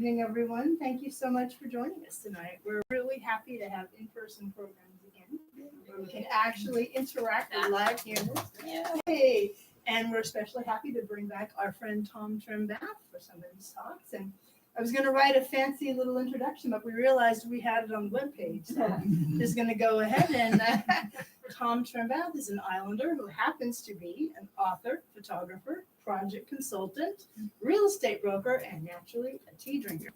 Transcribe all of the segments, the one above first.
Good evening, everyone. Thank you so much for joining us tonight. We're really happy to have in-person programs again, where we can actually interact with live humans. Yay! And we're especially happy to bring back our friend Tom Trimbath for some of these talks. And I was going to write a fancy little introduction, but we realized we had it on the webpage. So I'm just going to go ahead and Tom Trimbath is an islander who happens to be an author, photographer, project consultant, real estate broker, and naturally a tea drinker.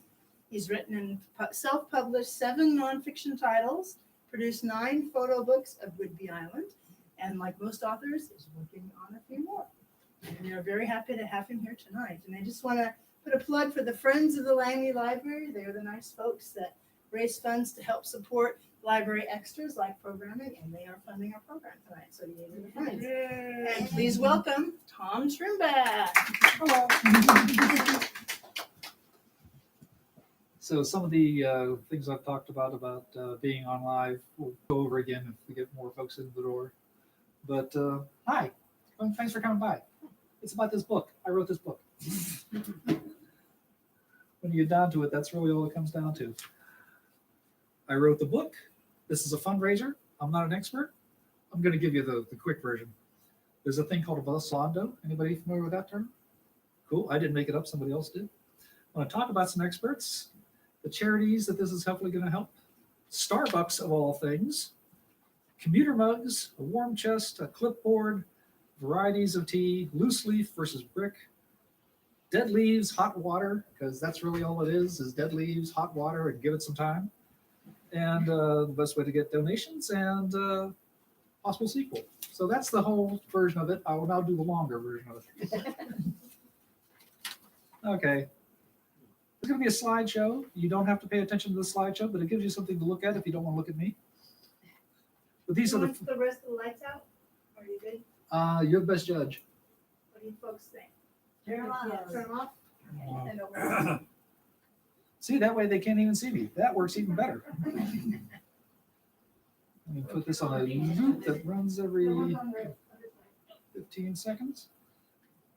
He's written and self-published 7 nonfiction titles, produced 9 photo books of Whidbey Island, and like most authors, is working on a few more. And we are very happy to have him here tonight. And I just want to put a plug for the Friends of the Langley Library. They are the nice folks that raise funds to help support library extras like programming, and they are funding our program tonight. So you need your friends. And please welcome Tom Trimbath. Hello. So some of the things I've talked about being on live, we'll go over again if we get more folks in the door. But hi, thanks for coming by. It's about this book. I wrote this book. When you get down to it, that's really all it comes down to. I wrote the book. This is a fundraiser. I'm not an expert. I'm going to give you the quick version. There's a thing called a glosando. Anybody familiar with that term? Cool. I didn't make it up. Somebody else did. I want to talk about some experts, the charities that this is hopefully going to help, Starbucks of all things, commuter mugs, a warm chest, a clipboard, varieties of tea, loose leaf versus brick, dead leaves, hot water, because that's really all it is dead leaves, hot water, and give it some time. And the best way to get donations and possible sequel. So that's the whole version of it. I will now do the longer version of it. Okay. It's going to be a slideshow. You don't have to pay attention to the slideshow, but it gives you something to look at if you don't want to look at me. But these are the rest of the lights out? Are you good? You're the best judge. What do you folks think? Turn them off. Yeah, turn them off? Wow. And over. See, that way they can't even see me. That works even better. Let me put this on a loop that runs every 15 seconds.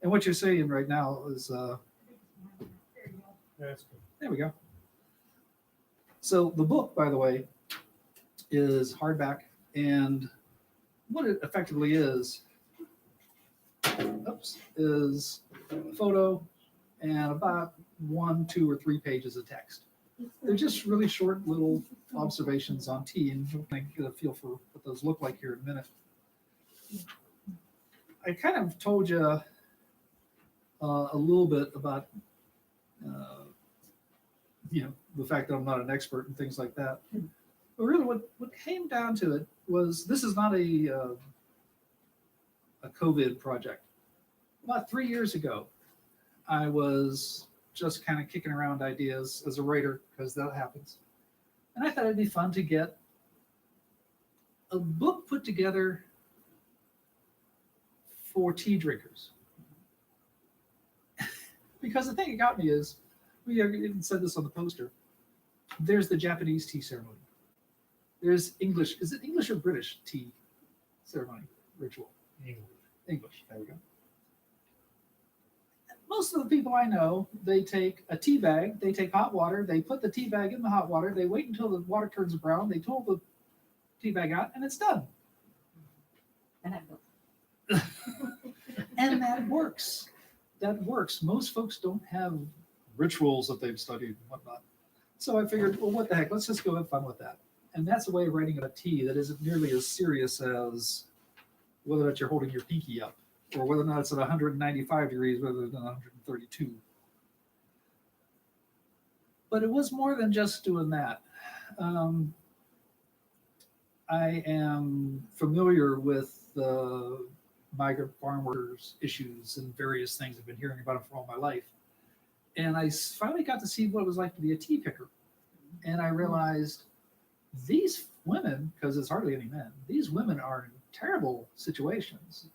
And what you're saying right now is, there we go. So the book, by the way, is hardback, and what it effectively is a photo and about 1, 2, or 3 pages of text. They're just really short little observations on tea, and you'll get a feel for what those look like here in a minute. I kind of told you a little bit about the fact that I'm not an expert and things like that. But really what came down to it was this is not a COVID project. About 3 years ago, I was just kind of kicking around ideas as a writer, because that happens. And I thought it'd be fun to get a book put together for tea drinkers. Because the thing that got me is, we even said this on the poster, there's the Japanese tea ceremony. There's English, is it English or British tea ceremony ritual? English, there we go. Most of the people I know, they take a tea bag, they take hot water, they put the tea bag in the hot water, they wait until the water turns brown, they pull the tea bag out, and it's done. And that works. That works. Most folks don't have rituals that they've studied and whatnot. So I figured, well, what the heck, let's just go have fun with that. And that's a way of writing about tea that isn't nearly as serious as whether or not you're holding your pinky up, or whether or not it's at 195 degrees rather than 132. But it was more than just doing that. I am familiar with the migrant farm workers issues and various things. I've been hearing about them for all my life. And I finally got to see what it was like to be a tea picker. And I realized these women, because it's hardly any men, these women are in terrible situations.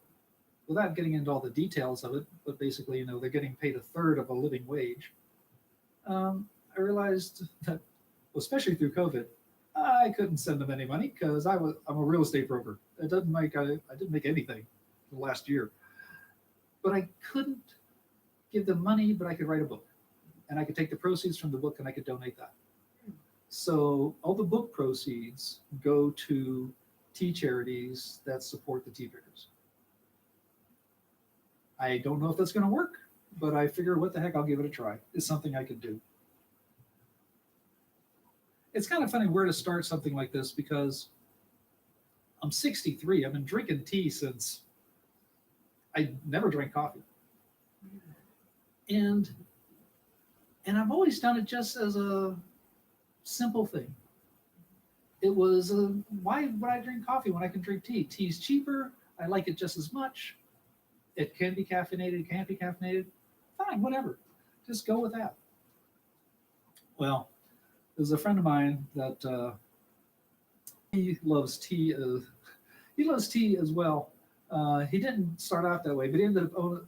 Without getting into all the details of it, but basically, they're getting paid 1/3 of a living wage. I realized that, especially through COVID, I couldn't send them any money because I'm a real estate broker. I didn't make anything the last year, but I couldn't give them money, but I could write a book. and I could take the proceeds from the book and I could donate that. So all the book proceeds go to tea charities that support the tea pickers. I don't know if that's going to work, but I figure what the heck, I'll give it a try. It's something I could do. It's kind of funny where to start something like this because I'm 63. I've been drinking tea since I never drank coffee. And I've always done it just as a simple thing. It was, why would I drink coffee when I can drink tea? Tea's cheaper. I like it just as much. It can be caffeinated. It can't be caffeinated. Fine, whatever. Just go with that. Well, there's a friend of mine that he loves tea. He loves tea as well. He didn't start out that way, but he ended up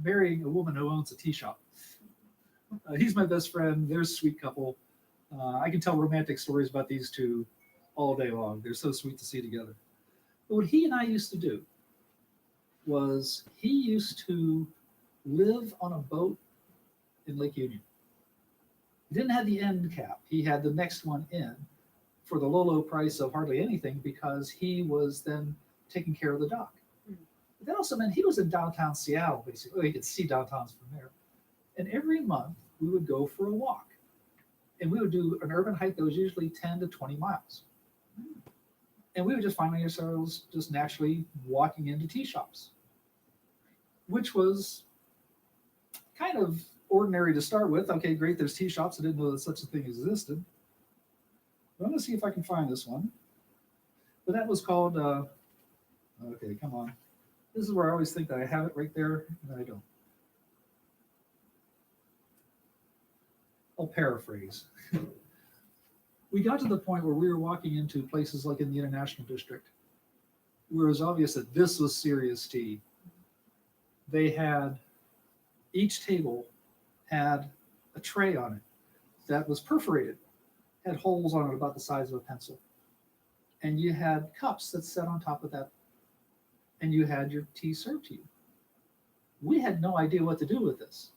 marrying a woman who owns a tea shop. He's my best friend. They're a sweet couple. I can tell romantic stories about these two all day long. They're so sweet to see together. But what he and I used to do was he used to live on a boat in Lake Union. He didn't have the end cap. He had the next one in for the low price of hardly anything because he was then taking care of the dock. But that also meant he was in downtown Seattle, basically. You could see downtowns from there. And every month we would go for a walk. And we would do an urban hike that was usually 10 to 20 miles. And we would just find ourselves just naturally walking into tea shops, which was kind of ordinary to start with. Okay, great, there's tea shops. I didn't know that such a thing existed. But I'm going to see if I can find this one. But that was called, okay, come on. This is where I always think that I have it right there, and I don't. I'll paraphrase. We got to the point where we were walking into places like in the International District, where it was obvious that this was serious tea. They had, each table had a tray on it that was perforated, had holes on it about the size of a pencil. And you had cups that sat on top of that, and you had your tea served to you. We had no idea what to do with this.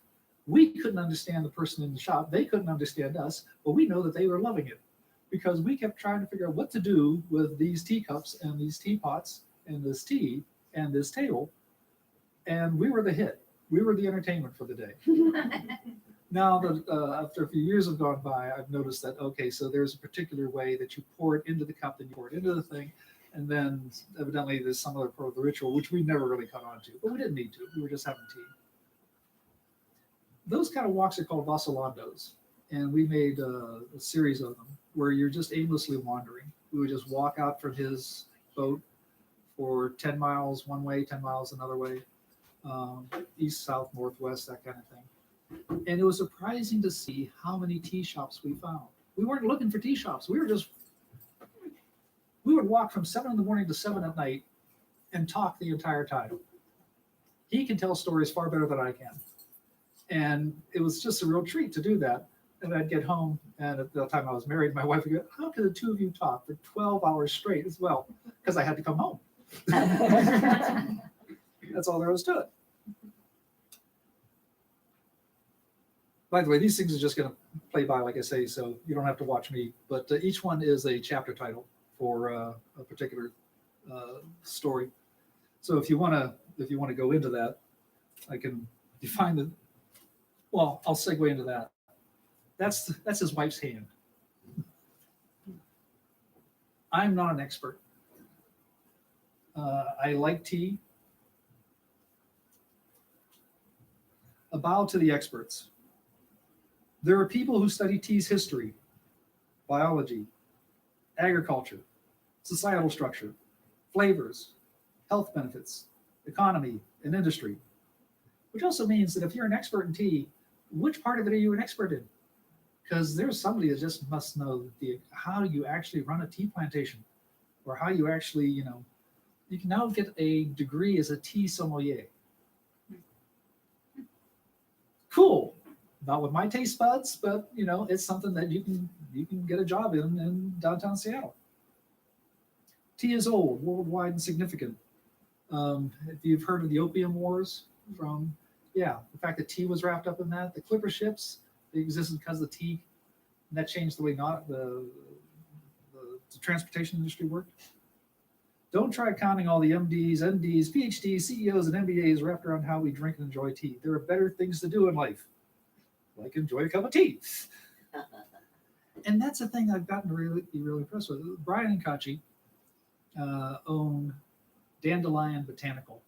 We couldn't understand the person in the shop. They couldn't understand us, but we know that they were loving it because we kept trying to figure out what to do with these teacups and these teapots and this tea and this table. And we were the hit. We were the entertainment for the day. Now that after a few years have gone by, I've noticed that, okay, so there's a particular way that you pour it into the cup, then you pour it into the thing, and then evidently there's some other part of the ritual, which we never really caught on to, but we didn't need to. We were just having tea. Those kind of walks are called vasalandos, and we made a series of them where you're just aimlessly wandering. We would just walk out from his boat for 10 miles one way, 10 miles another way, east, south, northwest, that kind of thing. And it was surprising to see how many tea shops we found. We weren't looking for tea shops. We would walk from 7 in the morning to 7 at night and talk the entire time. He can tell stories far better than I can. And it was just a real treat to do that. And I'd get home, and at the time I was married, my wife would go, how could the two of you talk for 12 hours straight as well? Because I had to come home. That's all there was to it. By the way, these things are just going to play by, like I say, so you don't have to watch me. But each one is a chapter title for a particular story. So if you want to go into that, I can define the. Well, I'll segue into that. That's his wife's hand. I'm not an expert. I like tea. A bow to the experts. There are people who study tea's history, biology, agriculture, societal structure, flavors, health benefits, economy, and industry. Which also means that if you're an expert in tea, which part of it are you an expert in? Because there's somebody that just must know how you actually run a tea plantation, or how you actually, you can now get a degree as a tea sommelier. Cool. Not with my taste buds, but it's something that you can get a job in downtown Seattle. Tea is old, worldwide, and significant. If you've heard of the Opium Wars, the fact that tea was wrapped up in that, the clipper ships, They existed because of the tea, and that changed the way not the transportation industry worked. Don't try counting all the MDs, NDs, PhDs, CEOs, and MBAs wrapped around how we drink and enjoy tea. There are better things to do in life, like enjoy a cup of tea. And that's the thing I've gotten to really impressed with. Brian and Kachi own Dandelion Botanical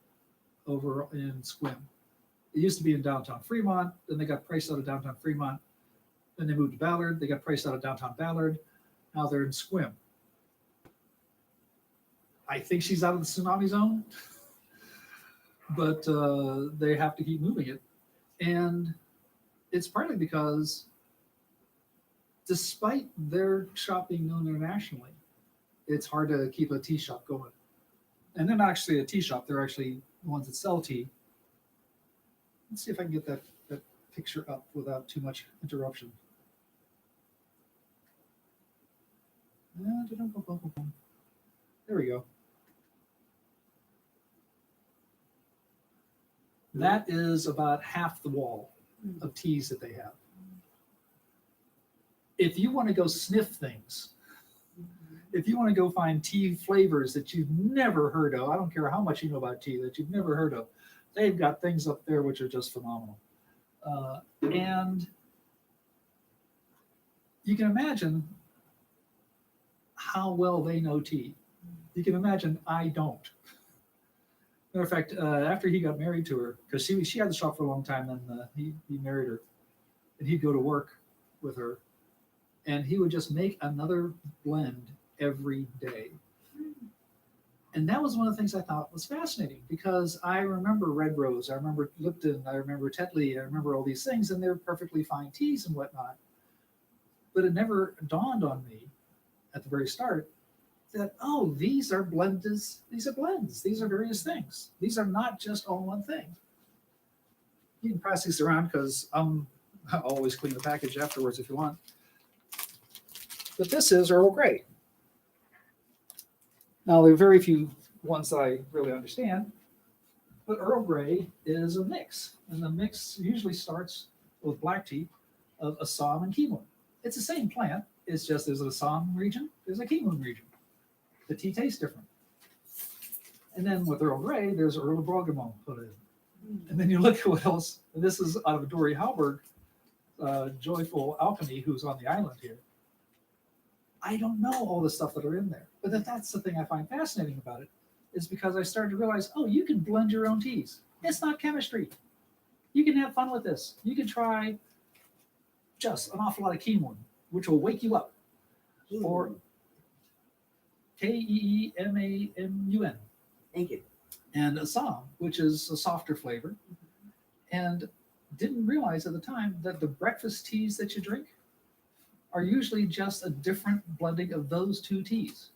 over in Squim. It used to be in downtown Fremont, then they got priced out of downtown Fremont. Then they moved to Ballard, they got priced out of downtown Ballard. Now they're in Squim. I think she's out of the tsunami zone, but they have to keep moving it. And it's partly because despite their shop being known internationally, it's hard to keep a tea shop going. And they're not actually a tea shop, they're actually the ones that sell tea. Let's see if I can get that picture up without too much interruption. There we go. That is about half the wall of teas that they have. If you want to go sniff things, if you want to go find tea flavors that you've never heard of, I don't care how much you know about tea, that you've never heard of, they've got things up there which are just phenomenal. And you can imagine how well they know tea. You can imagine I don't. Matter of fact, after he got married to her, because she had the shop for a long time, then he married her, and he'd go to work with her, and he would just make another blend every day. And that was one of the things I thought was fascinating, because I remember Red Rose, I remember Lipton, I remember Tetley, I remember all these things, and they're perfectly fine teas and whatnot. But it never dawned on me at the very start that, oh, these are blends, these are various things. These are not just all one thing. You can pass these around because I'll always clean the package afterwards if you want. But this is Earl Grey. Now, there are very few ones that I really understand, but Earl Grey is a mix. And the mix usually starts with black tea of Assam and Kimun. It's the same plant. It's just there's an Assam region, there's a Kimun region. The tea tastes different. And then with Earl Grey, there's Earl of Broggemont put in. And then you look at what else, and this is out of Dory Halberg, Joyful Alchemy, who's on the island here. I don't know all the stuff that are in there, but that's the thing I find fascinating about it, is because I started to realize, oh, you can blend your own teas. It's not chemistry. You can have fun with this. You can try just an awful lot of Kimun, which will wake you up, or Keemamun. Thank you. And Assam, which is a softer flavor, and didn't realize at the time that the breakfast teas that you drink are usually just a different blending of those two teas.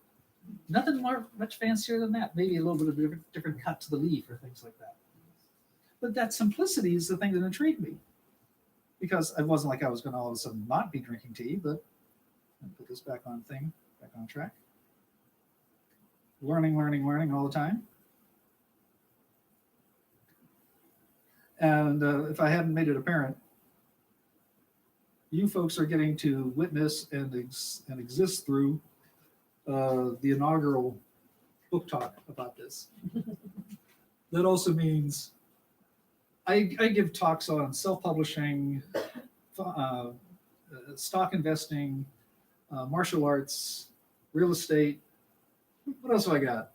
Nothing much fancier than that. Maybe a little bit of a different cut to the leaf or things like that. But that simplicity is the thing that intrigued me, because it wasn't like I was going to all of a sudden not be drinking tea, but I'll put this back on track. Learning all the time. And if I hadn't made it apparent, you folks are getting to witness and exist through the inaugural book talk about this. That also means I give talks on self-publishing, stock investing, martial arts, real estate. What else have I got?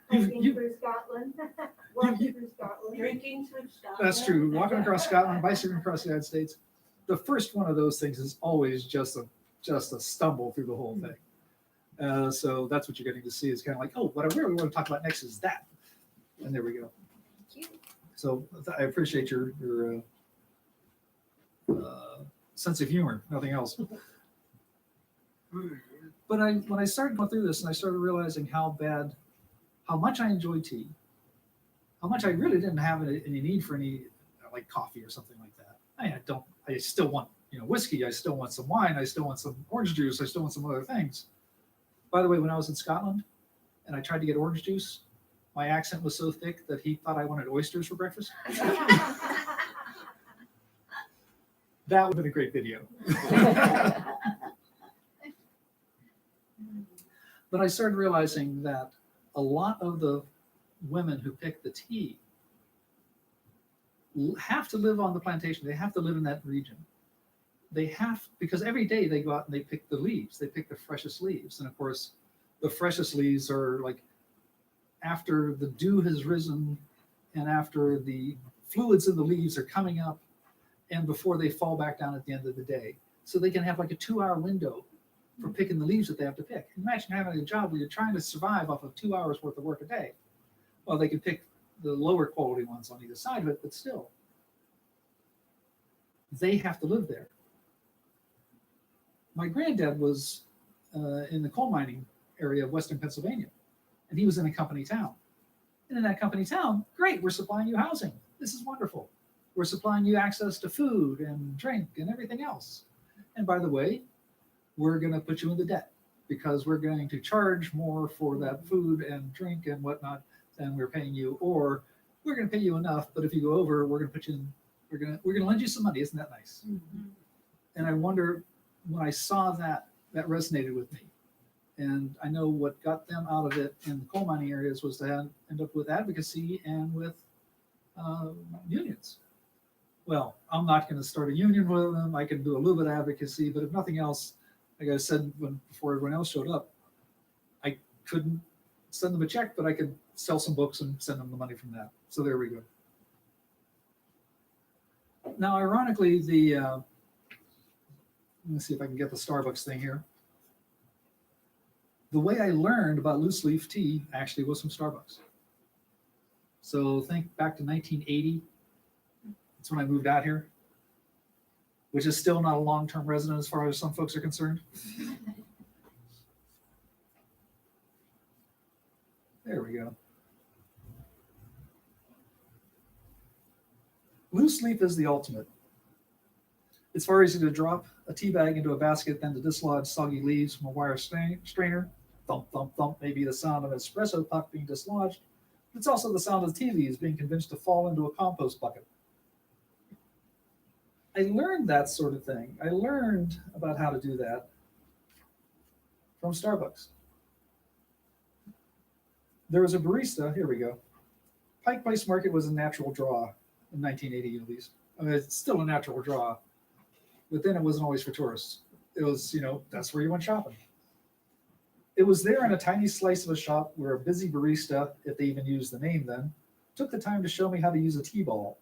Hiking through Scotland. Walking through Scotland. Drinking through Scotland. That's true. Walking across Scotland, bicycling across the United States. The first one of those things is always just a stumble through the whole thing. So that's what you're getting to see. Is kind of like, oh, what I really want to talk about next is that. And there we go. Thank you. So I appreciate your sense of humor, nothing else. But when I started going through this, and I started realizing how much I enjoy tea, how much I really didn't have any need for any like coffee or something like that. I still want whiskey. I still want some wine. I still want some orange juice. I still want some other things. By the way, when I was in Scotland and I tried to get orange juice, my accent was so thick that he thought I wanted oysters for breakfast. That would have been a great video. But I started realizing that a lot of the women who pick the tea have to live on the plantation. They have to live in that region. They have, because every day they go out and they pick the leaves. They pick the freshest leaves. And of course, the freshest leaves are like after the dew has risen and after the fluids in the leaves are coming up and before they fall back down at the end of the day. So they can have like a 2-hour window for picking the leaves that they have to pick. Imagine having a job where you're trying to survive off of 2 hours worth of work a day. Well, they can pick the lower quality ones on either side of it, but still, they have to live there. My granddad was in the coal mining area of Western Pennsylvania, and he was in a company town. And in that company town, great, we're supplying you housing. This is wonderful. We're supplying you access to food and drink and everything else. And by the way, we're going to put you into debt because we're going to charge more for that food and drink and whatnot than we're paying you, or we're going to pay you enough, but if you go over, we're going to put you in, we're going to lend you some money. Isn't that nice? Mm-hmm. And I wonder, when I saw that, that resonated with me. And I know what got them out of it in the coal mining areas was to end up with advocacy and with unions. Well, I'm not going to start a union with them. I can do a little bit of advocacy, but if nothing else, like I said before everyone else showed up, I couldn't send them a check, but I could sell some books and send them the money from that. So there we go. Now, ironically, let me see if I can get the Starbucks thing here. The way I learned about loose leaf tea actually was from Starbucks. So think back to 1980. That's when I moved out here, which is still not a long-term resident as far as some folks are concerned. There we go. Loose leaf is the ultimate. It's far easier to drop a tea bag into a basket than to dislodge soggy leaves from a wire strainer. Thump, thump, thump may be the sound of an espresso puck being dislodged, but it's also the sound of tea leaves being convinced to fall into a compost bucket. I learned that sort of thing. I learned about how to do that from Starbucks. There was a barista, here we go. Pike Place Market was a natural draw in 1980 at least. I mean, it's still a natural draw, but then it wasn't always for tourists. It was, that's where you went shopping. It was there in a tiny slice of a shop where a busy barista, if they even used the name then, took the time to show me how to use a tea ball,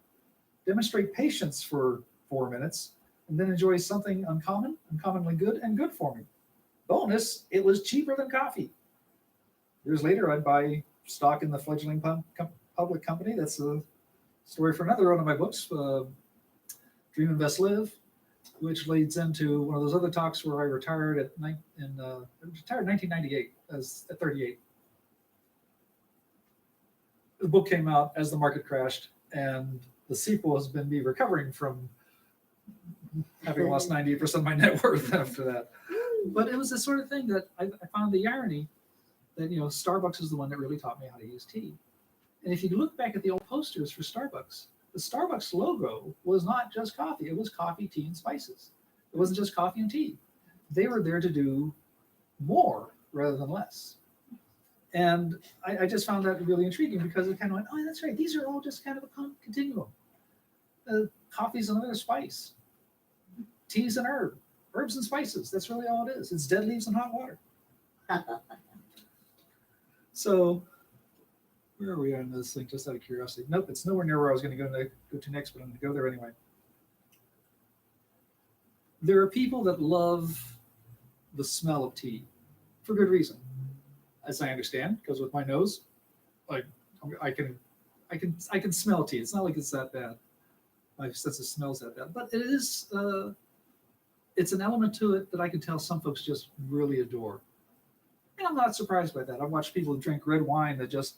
demonstrate patience for 4 minutes, and then enjoy something uncommonly good and good for me. Bonus, it was cheaper than coffee. Years later, I'd buy stock in the fledgling public company. That's a story for another one of my books, Dream, Invest, Live, which leads into one of those other talks where I retired in 1998 at 38. The book came out as the market crashed, and the sequel has been me recovering from having lost 98% of my net worth after that. But it was the sort of thing that I found the irony that, Starbucks is the one that really taught me how to use tea. And if you look back at the old posters for Starbucks, the Starbucks logo was not just coffee. It was coffee, tea, and spices. It wasn't just coffee and tea. They were there to do more rather than less. And I just found that really intriguing because it kind of went, oh, that's right. These are all just kind of a continuum. Coffee's another spice. Tea's an herb. Herbs and spices. That's really all it is. It's dead leaves and hot water. So where are we on this thing? Just out of curiosity. Nope, it's nowhere near where I was going to go to next, but I'm going to go there anyway. There are people that love the smell of tea for good reason, as I understand, because with my nose, like I can smell tea. It's not like it's that bad. My sense of smell's that bad, but it is. It's an element to it that I can tell some folks just really adore, and I'm not surprised by that. I've watched people drink red wine that just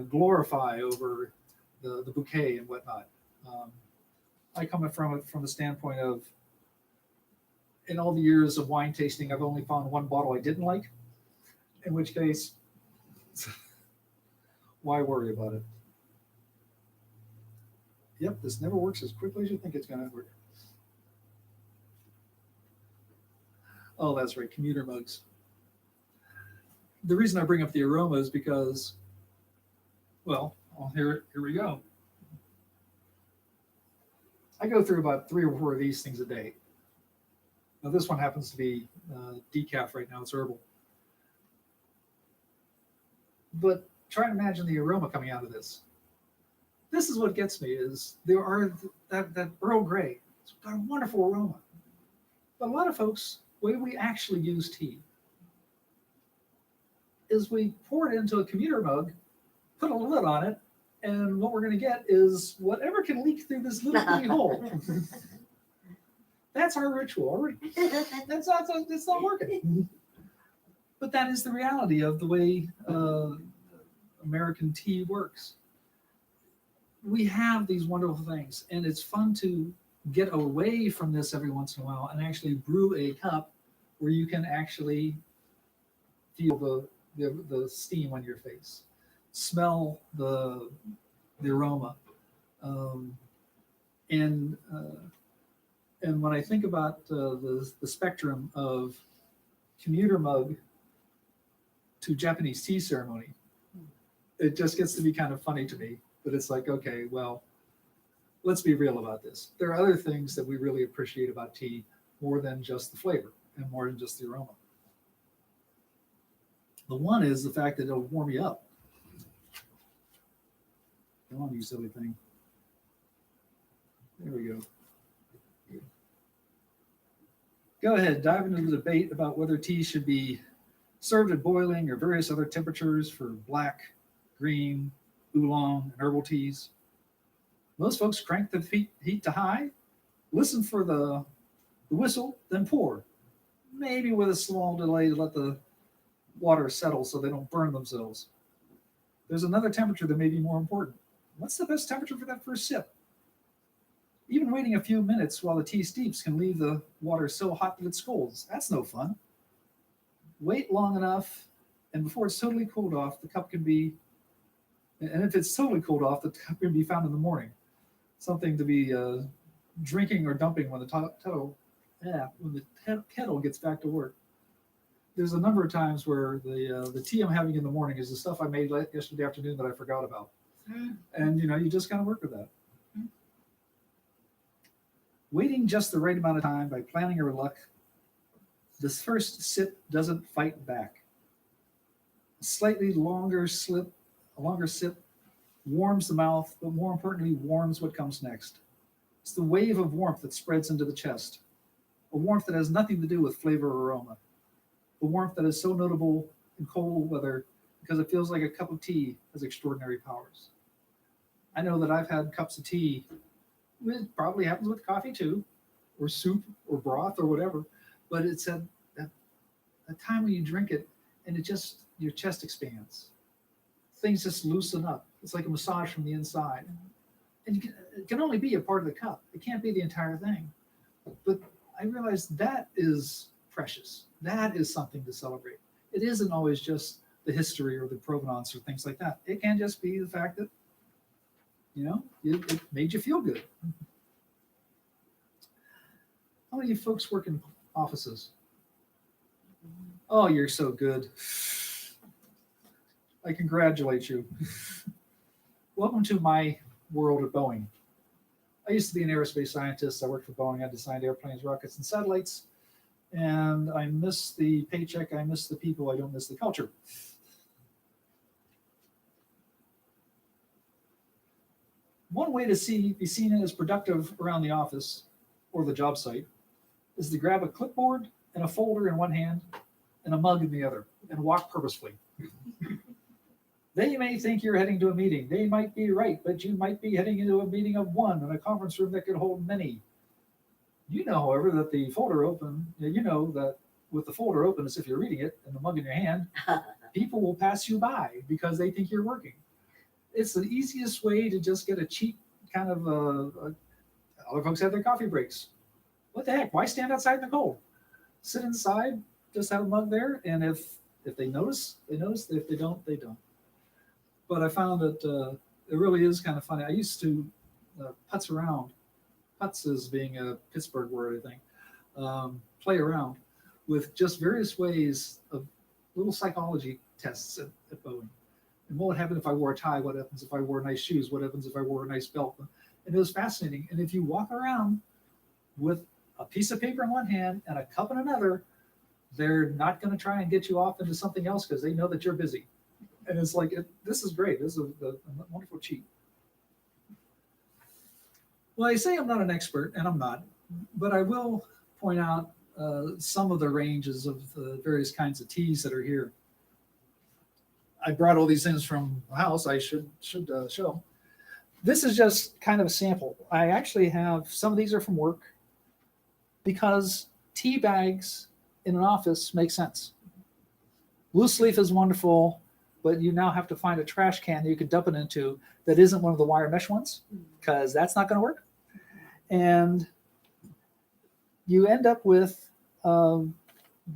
glorify over the bouquet and whatnot. I come from it from the standpoint of, in all the years of wine tasting, I've only found one bottle I didn't like, in which case, why worry about it? Yep, this never works as quickly as you think it's going to work. Oh, that's right, commuter mugs. The reason I bring up the aroma is because, well, here we go. I go through about 3 or 4 of these things a day. Now, this one happens to be decaf right now. It's herbal. But try and imagine the aroma coming out of this. This is what gets me is there are that Earl Grey. It's got a wonderful aroma. But a lot of folks, the way we actually use tea is we pour it into a commuter mug, put a lid on it, and what we're going to get is whatever can leak through this little bitty hole. That's our ritual. It's not working. But that is the reality of the way American tea works. We have these wonderful things, and it's fun to get away from this every once in a while and actually brew a cup where you can actually feel the steam on your face, smell the aroma, and when I think about the spectrum of commuter mug to Japanese tea ceremony, it just gets to be kind of funny to me. But it's like, okay, well, let's be real about this. There are other things that we really appreciate about tea more than just the flavor and more than just the aroma. The one is the fact that it'll warm you up. Come on, you silly thing. There we go. Go ahead, dive into the debate about whether tea should be served at boiling or various other temperatures for black, green, oolong, and herbal teas. Most folks crank the heat to high, listen for the whistle, then pour. Maybe with a small delay to let the water settle so they don't burn themselves. There's another temperature that may be more important. What's the best temperature for that first sip? Even waiting a few minutes while the tea steeps can leave the water so hot that it scalds. That's no fun. Wait long enough, and before it's totally cooled off, the cup can be, and if it's totally cooled off, the cup can be found in the morning. Something to be drinking or dumping when the kettle gets back to work. There's a number of times where the tea I'm having in the morning is the stuff I made yesterday afternoon that I forgot about. And you just kind of work with that. Waiting just the right amount of time by planning your luck. This first sip doesn't fight back. A longer sip warms the mouth, but more importantly, warms what comes next. It's the wave of warmth that spreads into the chest. A warmth that has nothing to do with flavor or aroma. A warmth that is so notable in cold weather because it feels like a cup of tea has extraordinary powers. I know that I've had cups of tea. It probably happens with coffee too, or soup, or broth, or whatever. But it's at that time when you drink it, and your chest expands. Things just loosen up. It's like a massage from the inside. And it can only be a part of the cup. It can't be the entire thing. But I realized that is precious. That is something to celebrate. It isn't always just the history or the provenance or things like that. It can just be the fact that, it made you feel good. How many of you folks work in offices? Oh, you're so good. I congratulate you. Welcome to my world at Boeing. I used to be an aerospace scientist. I worked for Boeing. I designed airplanes, rockets, and satellites. And I miss the paycheck. I miss the people. I don't miss the culture. One way to be seen as productive around the office or the job site is to grab a clipboard and a folder in one hand and a mug in the other and walk purposefully. They may think you're heading to a meeting. They might be right, but you might be heading into a meeting of one in a conference room that could hold many. You know, however, that the folder open, that with the folder open as if you're reading it and the mug in your hand, people will pass you by because they think you're working. It's the easiest way to just get a cheap kind of, other folks have their coffee breaks. What the heck? Why stand outside in the cold? Sit inside, just have a mug there, and if they notice, they notice. If they don't, they don't. But I found that it really is kind of funny. I used to putz around. Putz is being a Pittsburgh word, I think. Play around with just various ways of little psychology tests at Boeing. And what would happen if I wore a tie? What happens if I wore nice shoes? What happens if I wore a nice belt? And it was fascinating. And if you walk around with a piece of paper in one hand and a cup in another, they're not going to try and get you off into something else because they know that you're busy. And it's like, this is great. This is a wonderful cheat. Well, I say I'm not an expert, and I'm not, but I will point out some of the ranges of the various kinds of teas that are here. I brought all these things from the house. I should show. This is just kind of a sample. I actually have, some of these are from work because tea bags in an office make sense. Loose leaf is wonderful, but you now have to find a trash can that you can dump it into that isn't one of the wire mesh ones because that's not going to work. And you end up with, matter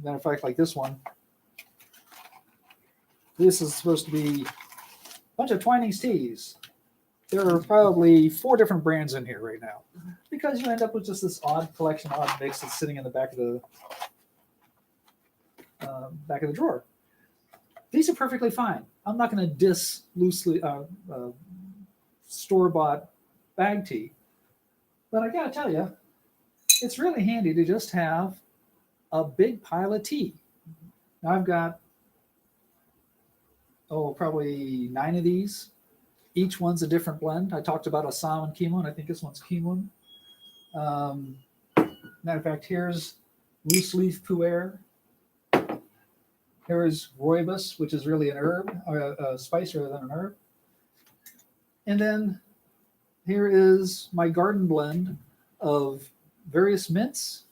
of fact, like this one. This is supposed to be a bunch of Twinings teas. There are probably 4 different brands in here right now because you end up with just this odd collection, odd mix that's sitting in the back of the drawer. These are perfectly fine. I'm not going to diss loosely store-bought bag tea, but I got to tell you, it's really handy to just have a big pile of tea. Now I've got probably 9 of these. Each one's a different blend. I talked about Assam and Kimon. I think this one's Kimon. Matter of fact, here's loose leaf pu'er. Here's rooibos, which is really an herb, or a spice rather than an herb. And then here is my garden blend of various mints,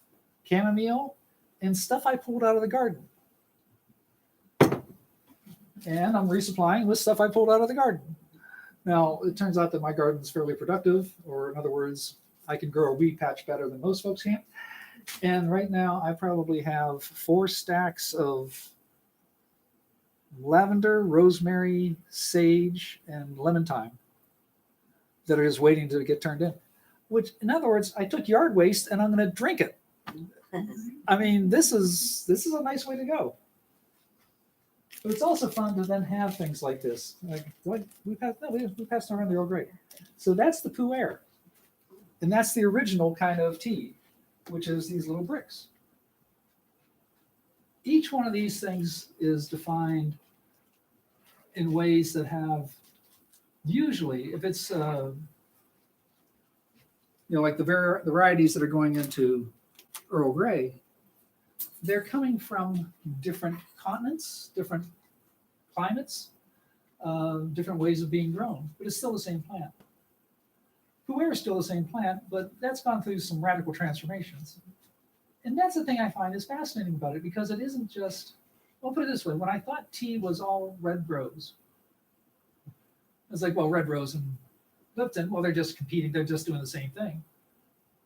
chamomile, and stuff I pulled out of the garden. And I'm resupplying with stuff I pulled out of the garden. Now, it turns out that my garden is fairly productive, or in other words, I can grow a weed patch better than most folks can. And right now, I probably have 4 stacks of lavender, rosemary, sage, and lemon thyme that are just waiting to get turned in. Which, in other words, I took yard waste and I'm going to drink it. I mean, this is a nice way to go. But it's also fun to then have things like this. Like we passed around the Earl Grey. So that's the pu'er. And that's the original kind of tea, which is these little bricks. Each one of these things is defined in ways that have, usually, if it's, like the varieties that are going into Earl Grey, they're coming from different continents, different climates, different ways of being grown, but it's still the same plant. Pu'er is still the same plant, but that's gone through some radical transformations. And that's the thing I find is fascinating about it, because it isn't just, well, put it this way, when I thought tea was all red rose, I was like, well, red rose and Lipton, well, they're just competing, they're just doing the same thing.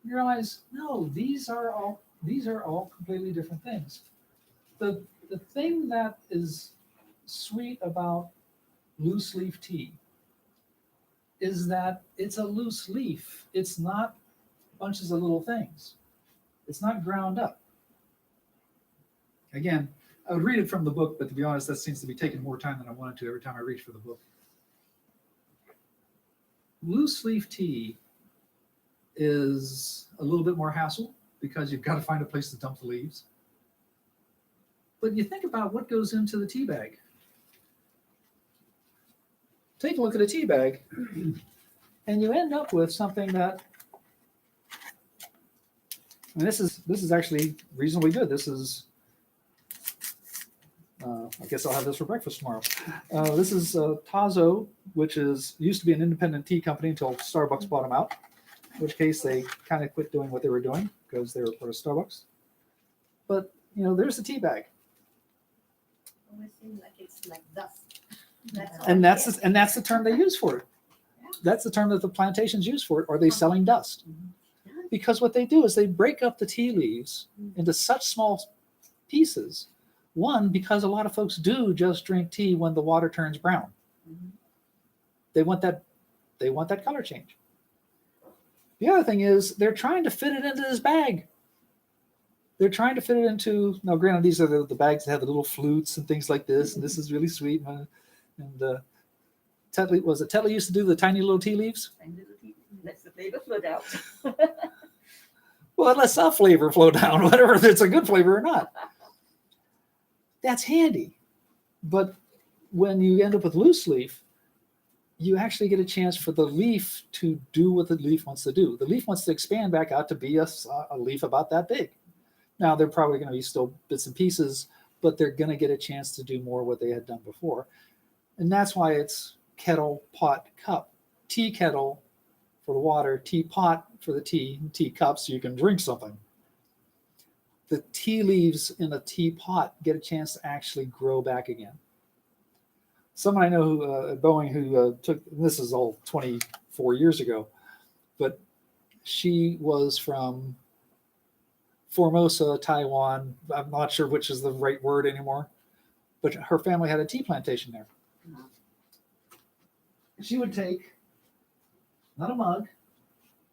You realize, no, these are all completely different things. The thing that is sweet about loose leaf tea is that it's a loose leaf. It's not bunches of little things. It's not ground up. Again, I would read it from the book, but to be honest, that seems to be taking more time than I wanted to every time I reach for the book. Loose leaf tea is a little bit more hassle because you've got to find a place to dump the leaves. But you think about what goes into the tea bag. Take a look at a tea bag, and you end up with something that, and this is actually reasonably good. This is, I guess I'll have this for breakfast tomorrow. This is Tazo, which used to be an independent tea company until Starbucks bought them out, in which case they kind of quit doing what they were doing because they were part of Starbucks. But, there's the tea bag. It always seems like it's like dust. And that's the term they use for it. That's the term that the plantations use for it. Are they selling dust? Because what they do is they break up the tea leaves into such small pieces. One, because a lot of folks do just drink tea when the water turns brown. They want that color change. The other thing is they're trying to fit it into this bag. they're trying to fit it into. Now, granted, these are the bags that have the little flutes and things like this, and this is really sweet. And Tetley used to do the tiny little tea leaves? And little tea, let the flavor float out. Well, it lets some flavor flow down, whatever if it's a good flavor or not. That's handy. But when you end up with loose leaf, you actually get a chance for the leaf to do what the leaf wants to do. The leaf wants to expand back out to be a leaf about that big. Now, they're probably going to be still bits and pieces, but they're going to get a chance to do more what they had done before. And that's why it's Kettle Pot Cup. Tea kettle for the water, teapot for the tea, and teacup so you can drink something. The tea leaves in a teapot get a chance to actually grow back again. Someone I know who, at Boeing who took, this is all 24 years ago, but she was from Formosa, Taiwan. I'm not sure which is the right word anymore, but her family had a tea plantation there. She would take, not a mug,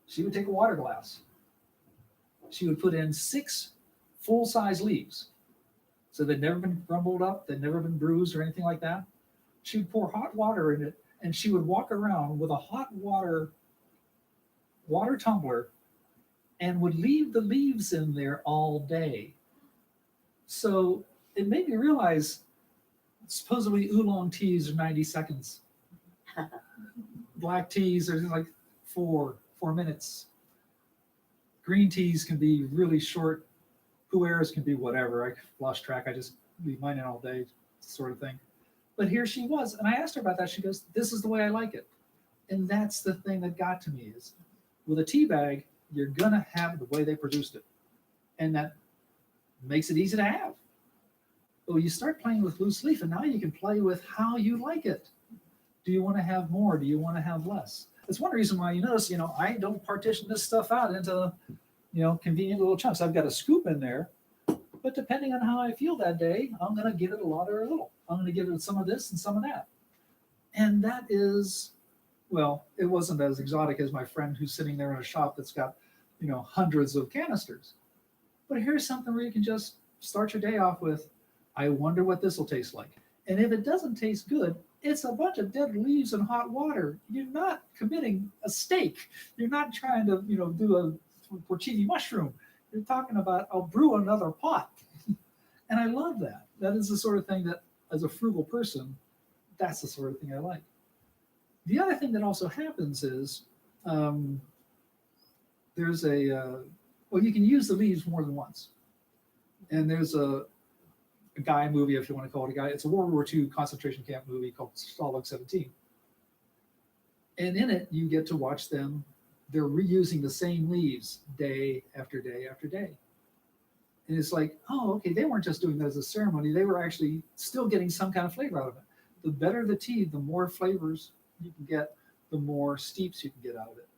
she would take a water glass. She would put in 6 full-size leaves. So they'd never been crumbled up, they'd never been bruised or anything like that. She would pour hot water in it, and she would walk around with a hot water tumbler and would leave the leaves in there all day. So it made me realize supposedly oolong teas are 90 seconds. Black teas are like 4 minutes. Green teas can be really short. Pu'eras can be whatever. I lost track. I just leave mine in all day, sort of thing. But here she was, and I asked her about that. She goes, "This is the way I like it." And that's the thing that got to me is with a tea bag, you're gonna have the way they produced it, and that makes it easy to have. But you start playing with loose leaf, and now you can play with how you like it. Do you want to have more? Do you want to have less? That's one reason why you notice, I don't partition this stuff out into, convenient little chunks. I've got a scoop in there, but depending on how I feel that day, I'm going to give it a lot or a little. I'm going to give it some of this and some of that. And that is, well, it wasn't as exotic as my friend who's sitting there in a shop that's got, hundreds of canisters. But here's something where you can just start your day off with, I wonder what this will taste like. And if it doesn't taste good, it's a bunch of dead leaves and hot water. You're not committing a steak. You're not trying to, do a porcini mushroom. You're talking about, I'll brew another pot. And I love that. That is the sort of thing that, as a frugal person, that's the sort of thing I like. The other thing that also happens is there's you can use the leaves more than once. And there's a guy movie, if you want to call it a guy. It's a World War II concentration camp movie called Stalag 17. And in it, you get to watch them. They're reusing the same leaves day after day after day. And it's like, oh, okay, they weren't just doing that as a ceremony. They were actually still getting some kind of flavor out of it. The better the tea, the more flavors you can get, the more steeps you can get out of it.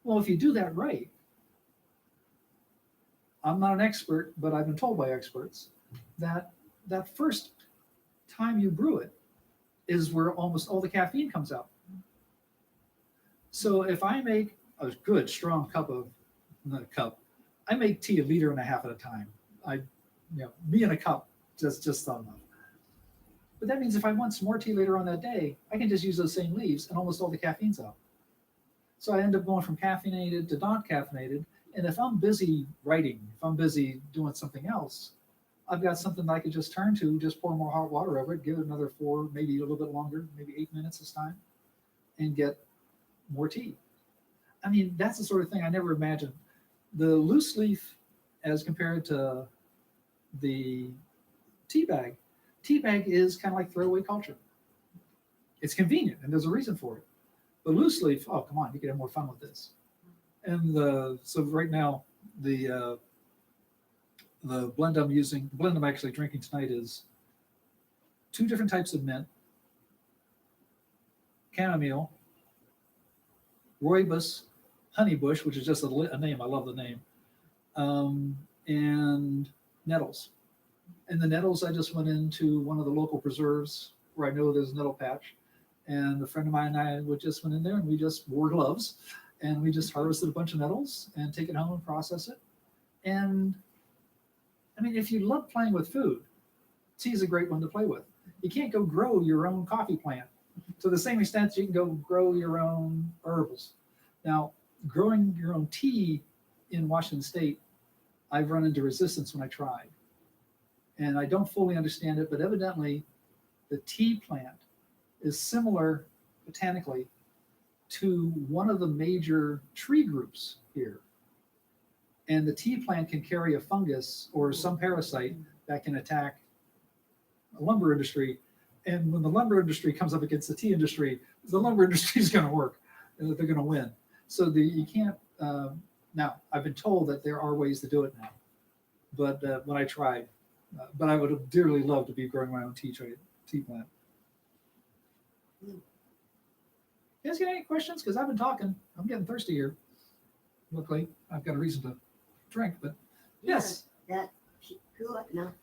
Well, if you do that right, I'm not an expert, but I've been told by experts that first time you brew it is where almost all the caffeine comes out. So if I make a good, strong I make tea 1.5 liters at a time. Me and a cup, just not enough. But that means if I want some more tea later on that day, I can just use those same leaves and almost all the caffeine's out. So I end up going from caffeinated to not caffeinated. And if I'm busy writing, if I'm busy doing something else, I've got something that I could just turn to, just pour more hot water over it, give it another 4, maybe a little bit longer, maybe 8 minutes this time, and get more tea. I mean, that's the sort of thing I never imagined. The loose leaf as compared to the tea bag is kind of like throwaway culture. It's convenient, and there's a reason for it. But loose leaf, oh, come on, you can have more fun with this. And so right now, the blend I'm actually drinking tonight is 2 different types of mint, chamomile, rooibos, honeybush, which is just a name. I love the name, and nettles. And the nettles, I just went into one of the local preserves where I know there's a nettle patch, and a friend of mine and I just went in there and we just wore gloves. And we just harvested a bunch of nettles and take it home and process it. And I mean, if you love playing with food, tea is a great one to play with. You can't go grow your own coffee plant to the same extent you can go grow your own herbals. Now, growing your own tea in Washington State, I've run into resistance when I tried. And I don't fully understand it, but evidently the tea plant is similar botanically to one of the major tree groups here. And the tea plant can carry a fungus or some parasite that can attack the lumber industry. And when the lumber industry comes up against the tea industry, the lumber industry is going to work and that they're going to win. So you can't, now I've been told that there are ways to do it now, but when I tried, but I would have dearly loved to be growing my own tea plant. You guys got any questions? Because I've been talking. I'm getting thirsty here. Luckily, I've got a reason to drink, but yes. That pu'er.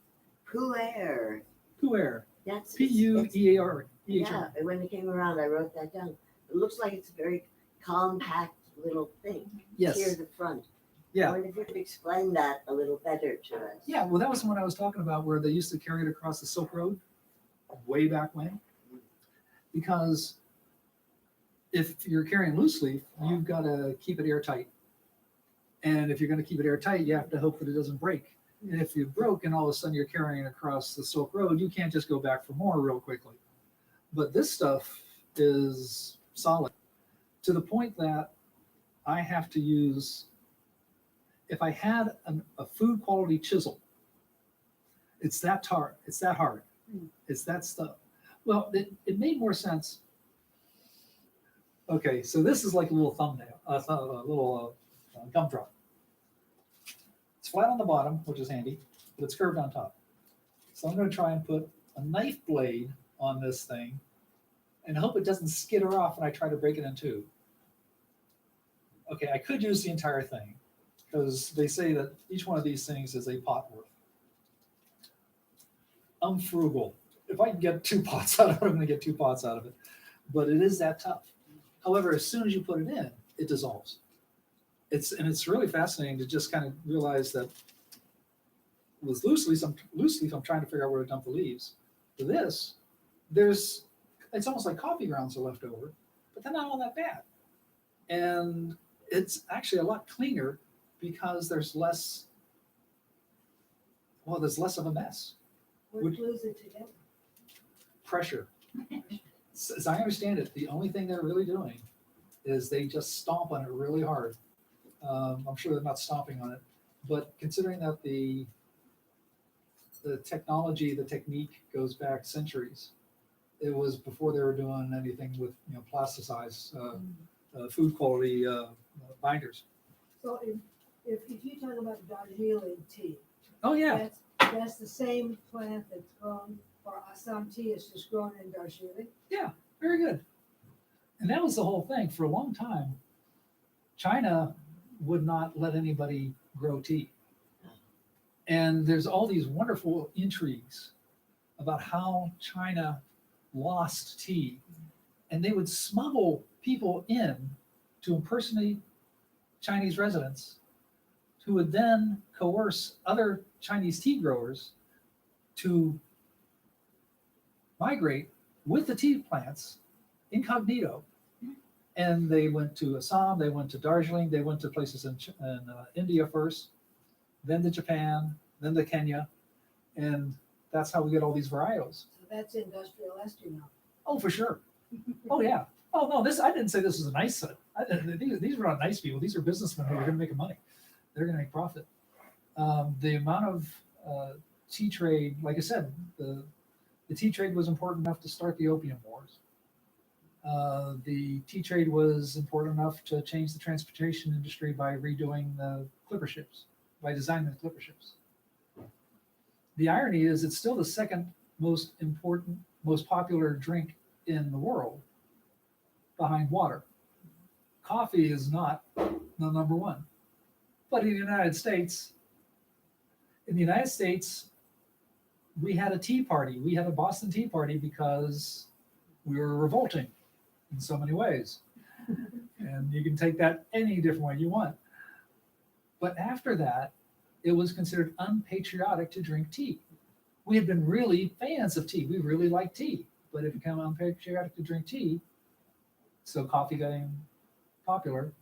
Pu'er. That's Puear. Yeah, when it came around, I wrote that down. It looks like it's a very compact little thing. Yes. Here at the front. Yeah. I wonder if you could explain that a little better to us. Yeah, well, that was the one I was talking about where they used to carry it across the Silk Road way back when. Because if you're carrying loose leaf, you've got to keep it airtight. And if you're going to keep it airtight, you have to hope that it doesn't break. And if you broke and all of a sudden you're carrying it across the Silk Road, you can't just go back for more real quickly. But this stuff is solid to the point that I have to use, if I had a food quality chisel, it's that hard, it's that stuff. Well, it made more sense. Okay, so this is like a little thumbnail, a little gumdrop. It's flat on the bottom, which is handy, but it's curved on top. So I'm going to try and put a knife blade on this thing and hope it doesn't skitter off when I try to break it in two. Okay, I could use the entire thing because they say that each one of these things is a pot worth. I'm frugal. If I can get 2 pots out of it, I'm going to get 2 pots out of it. But it is that tough. However, as soon as you put it in, it dissolves. It's really fascinating to just kind of realize that with loose leaf, I'm trying to figure out where to dump the leaves. For this, it's almost like coffee grounds are left over, but they're not all that bad. And it's actually a lot cleaner because there's less of a mess. What glues it together? Pressure. As I understand it, the only thing they're really doing is they just stomp on it really hard. I'm sure they're not stomping on it, but considering that the technology, the technique goes back centuries, it was before they were doing anything with plasticized food quality binders. So if you talk about Darjeeling tea, Oh yeah, that's the same plant that's grown for Assam tea. It's just grown in Darjeeling. yeah, very good. And that was the whole thing for a long time. China would not let anybody grow tea. And there's all these wonderful intrigues about how China lost tea. And they would smuggle people in to impersonate Chinese residents who would then coerce other Chinese tea growers to migrate with the tea plants incognito. And they went to Assam, they went to Darjeeling, they went to places in India first, then to Japan, then to Kenya. And that's how we get all these varietals. So that's industrial ester now. Oh, for sure. Oh, yeah. Oh, no, I didn't say this was a nice set. These were not nice people. These are businessmen who are going to make money. They're going to make profit. The amount of tea trade, like I said, the tea trade was important enough to start the opium wars. The tea trade was important enough to change the transportation industry by redoing the clipper ships, by designing the clipper ships. The irony is it's still the second most important, most popular drink in the world behind water. Coffee is not the number one. But in the United States, we had a tea party. We had a Boston Tea Party because we were revolting in so many ways. And you can take that any different way you want. But after that, it was considered unpatriotic to drink tea. We had been really fans of tea. We really liked tea, but it became unpatriotic to drink tea. So coffee got popular.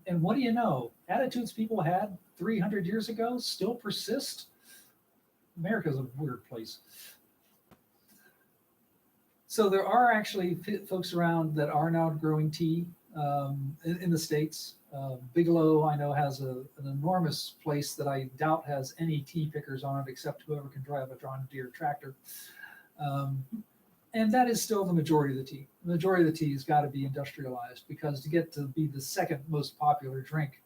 And what do you know? Attitudes people had 300 years ago still persist. America's a weird place. So there are actually folks around that are now growing tea in the States. Bigelow, I know, has an enormous place that I doubt has any tea pickers on it except whoever can drive a John Deere tractor. And that is still the majority of the tea. The majority of the tea has got to be industrialized, because to get to be the second most popular drink,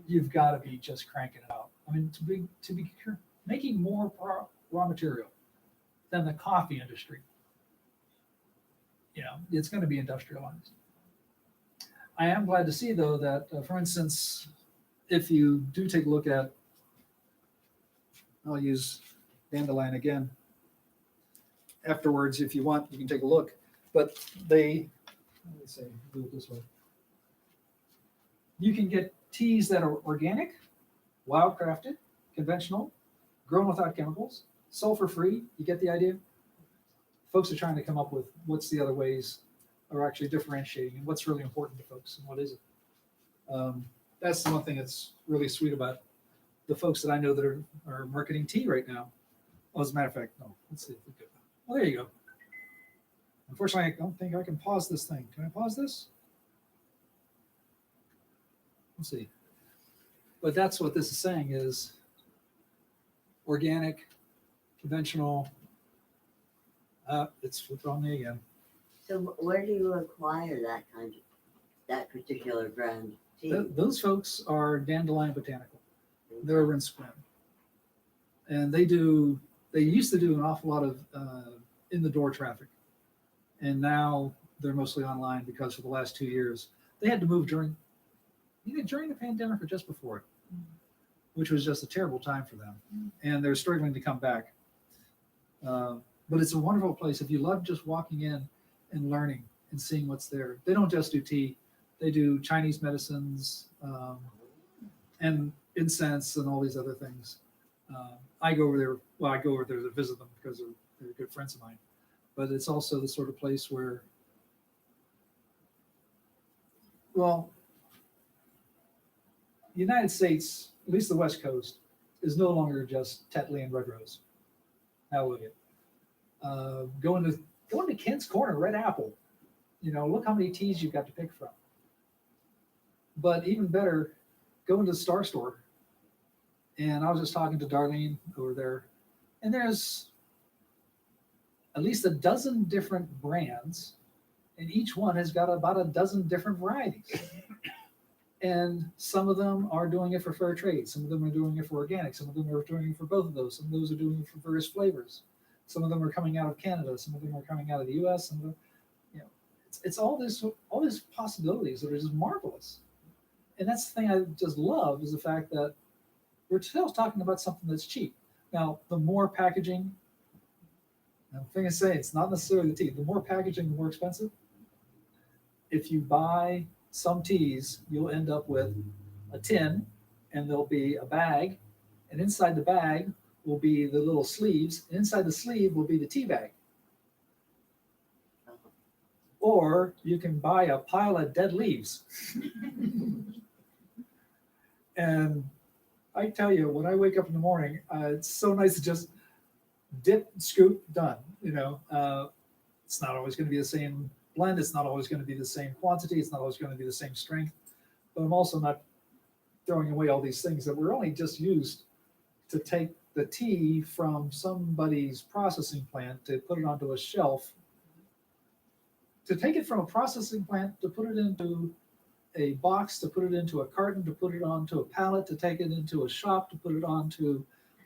you've got to be just cranking it out. I mean, to be making more raw material than the coffee industry, it's going to be industrialized. I am glad to see, though, that, for instance, if you do take a look at, I'll use dandelion again. Afterwards, if you want, you can take a look. But let me say, do it this way. You can get teas that are organic, wild crafted, conventional, grown without chemicals, sulfur free. You get the idea? Folks are trying to come up with what's the other ways are actually differentiating and what's really important to folks and what isn't. That's the one thing that's really sweet about the folks that I know that are marketing tea right now. Well, as a matter of fact, no, let's see if we could. Well, there you go. Unfortunately, I don't think I can pause this thing. Can I pause this? Let's see. But that's what this is saying is organic, conventional. It's flipped on me again. So where do you acquire that particular brand tea? Those folks are Dandelion Botanical. They're over in Squim. And they used to do an awful lot of in the door traffic. And now they're mostly online because for the last 2 years, they had to move during the pandemic or just before it, which was just a terrible time for them. And they're struggling to come back. But it's a wonderful place. If you love just walking in and learning and seeing what's there. They don't just do tea. They do Chinese medicines and incense and all these other things. I go over there. Well, I go over there to visit them because they're good friends of mine. But it's also the sort of place where, well, the United States, at least the West Coast, is no longer just Tetley and Red Rose. Hallelujah. Going to Kent's Corner, Red Apple. Look how many teas you've got to pick from. But even better, go into the Star Store. And I was just talking to Darlene over there, and there's at least a dozen different brands, and each one has got about a dozen different varieties. And some of them are doing it for fair trade. Some of them are doing it for organic. Some of them are doing it for both of those. Some of those are doing it for various flavors. Some of them are coming out of Canada. Some of them are coming out of the U.S. Some of them, it's all these possibilities that are just marvelous. And that's the thing I just love is the fact that we're still talking about something that's cheap. Now, the more packaging, the thing I say, it's not necessarily the tea. The more packaging, the more expensive. If you buy some teas, you'll end up with a tin, and there'll be a bag, and inside the bag will be the little sleeves, and inside the sleeve will be the tea bag. Or you can buy a pile of dead leaves. And I tell you, when I wake up in the morning, it's so nice to just dip, scoop, done. It's not always going to be the same blend. It's not always going to be the same quantity. It's not always going to be the same strength. But I'm also not throwing away all these things that were only just used to take the tea from somebody's processing plant to put it onto a shelf, to take it from a processing plant to put it into a box, to put it into a carton, to put it onto a pallet, to take it into a shop, to put it onto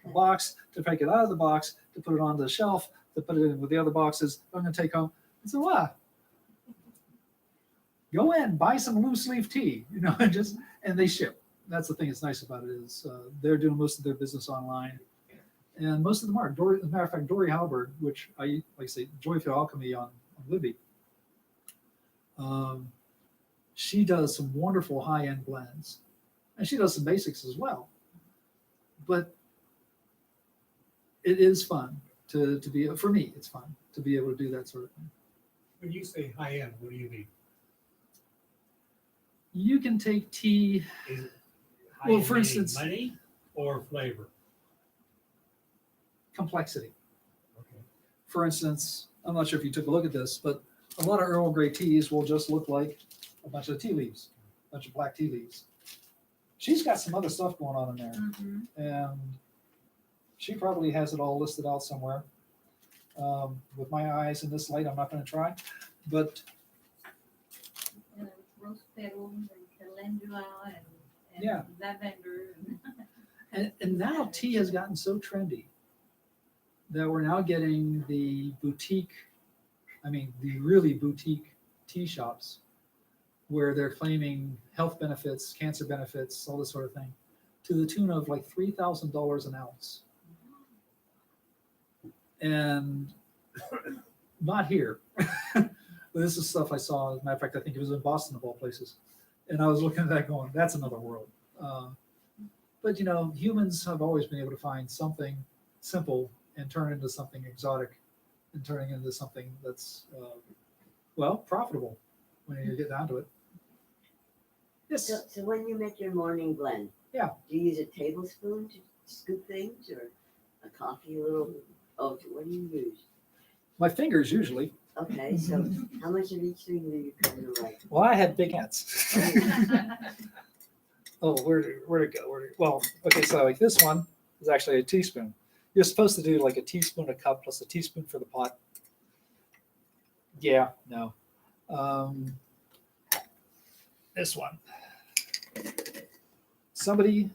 a box, to take it out of the box, to put it on the shelf, to put it in with the other boxes I'm going to take home. And so what? Go in, buy some loose leaf tea, and they ship. That's the thing that's nice about it is they're doing most of their business online. And most of them are. As a matter of fact, Dory Halberd, which I say, Joyful Alchemy on Libby, she does some wonderful high-end blends. And she does some basics as well. But it is fun to be, for me, it's fun to be able to do that sort of thing. When you say high end, what do you mean? You can take tea, Is it Well, high-end for meaning instance- money or flavor? complexity. Okay. For instance, I'm not sure if you took a look at this, but a lot of Earl Grey teas will just look like a bunch of tea leaves, a bunch of black tea leaves. She's got some other stuff going on in there, Mm-hmm. and she probably has it all listed out somewhere. With my eyes in this light, I'm not going to try, but Rose petals and calendula and Yeah. lavender. and now tea has gotten so trendy that we're now getting the really boutique tea shops where they're claiming health benefits, cancer benefits, all this sort of thing, to the tune of like $3,000 an ounce. And not here. This is stuff I saw. As a matter of fact, I think it was in Boston of all places. And I was looking at that going, that's another world. But you know, humans have always been able to find something simple and turn into something exotic and turning into something that's, profitable when you get down to it. Yes. So when you make your morning blend, Yeah. do you use a tablespoon to scoop things or a coffee a little? Oh, what do you use? My fingers usually. Okay, so how much of each thing do you kind of like? Well, I had big hands. Oh, where'd it go? Okay, so like this one is actually a teaspoon. You're supposed to do like a teaspoon a cup plus a teaspoon for the pot. Yeah, no. This one. Somebody